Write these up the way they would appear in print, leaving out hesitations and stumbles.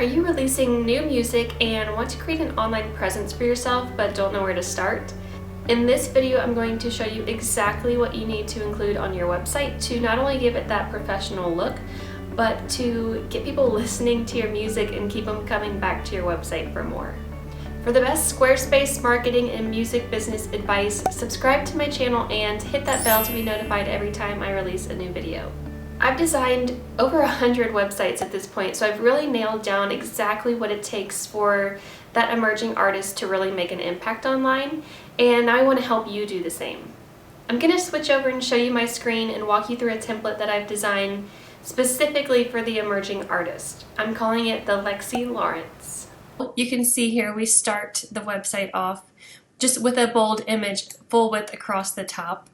Are you releasing new music and want to create an online presence for yourself but don't know where to start? In this video, I'm going to show you exactly what you need to include on your website to not only give it that professional look, but to get people listening to your music and keep them coming back to your website for more. For the best Squarespace marketing and music business advice, subscribe to my channel and hit that bell to be notified every time I release a new video. I've designed over 100 websites at this point, so I've really nailed down exactly what it takes for that emerging artist to really make an impact online, and I want to help you do the same. I'm going to switch over and show you my screen and walk you through a template that I've designed specifically for the emerging artist. I'm calling it the Lexi Lawrence. You can see here we start the website off just with a bold image full width across the top.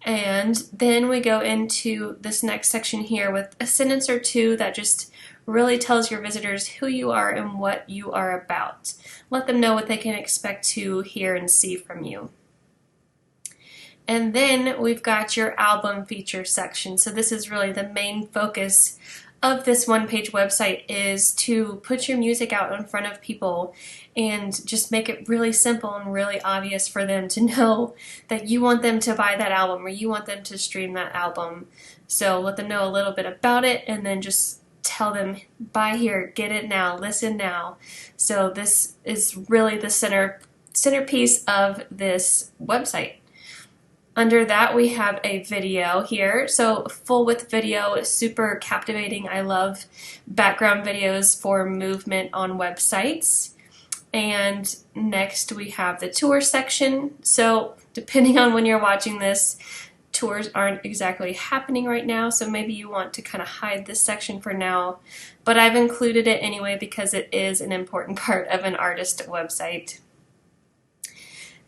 And then we go into this next section here with a sentence or two that just really tells your visitors who you are and what you are about. Let them know what they can expect to hear and see from you. And then we've got your album feature section. So this is really the main focus of this one-page website, is to put your music out in front of people and just make it really simple and really obvious for them to know that you want them to buy that album or you want them to stream that album. So let them know a little bit about it and then just tell them, buy here, get it now, listen now. So this is really the centerpiece of this website. Under that we have a video here, so full width video is super captivating. I love background videos for movement on websites. And next we have the tour section. So depending on when you're watching this, tours aren't exactly happening right now, so maybe you want to kind of hide this section for now, but I've included it anyway because it is an important part of an artist website.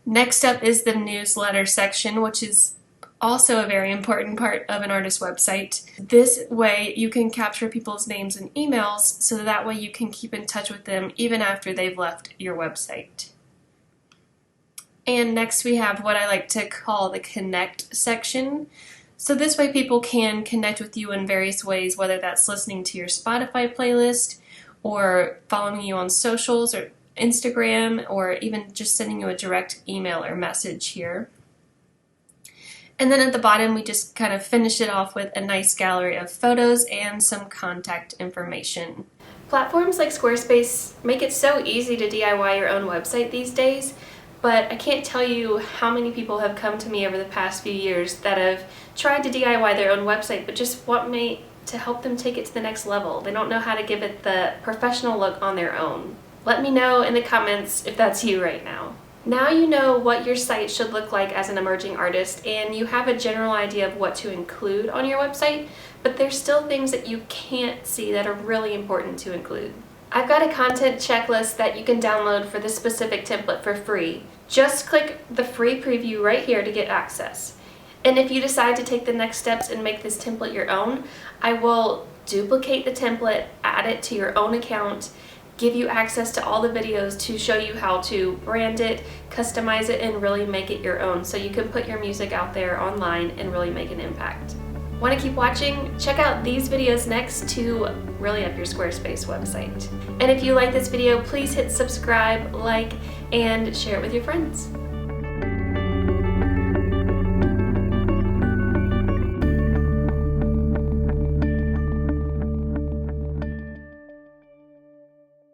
Next up is the newsletter section, which is also a very important part of an artist website. This way you can capture people's names and emails, so that way you can keep in touch with them even after they've left your website. And next we have what I like to call the connect section. So this way people can connect with you in various ways, whether that's listening to your Spotify playlist or following you on socials or Instagram, or even just sending you a direct email or message here. And then at the bottom we just kind of finish it off with a nice gallery of photos and some contact information. Platforms like Squarespace make it so easy to DIY your own website these days, but I can't tell you how many people have come to me over the past few years that have tried to DIY their own website but just want me to help them take it to the next level. They don't know how to give it the professional look on their own. Let me know in the comments if that's you right now. Now you know what your site should look like as an emerging artist, and you have a general idea of what to include on your website, but there's still things that you can't see that are really important to include. I've got a content checklist that you can download for this specific template for free. Just click the free preview right here to get access. And if you decide to take the next steps and make this template your own, I will duplicate the template, add it to your own account, give you access to all the videos to show you how to brand it, customize it, and really make it your own so you can put your music out there online and really make an impact. Want to keep watching? Check out these videos next to really up your Squarespace website. And if you like this video, please hit subscribe, like, and share it with your friends.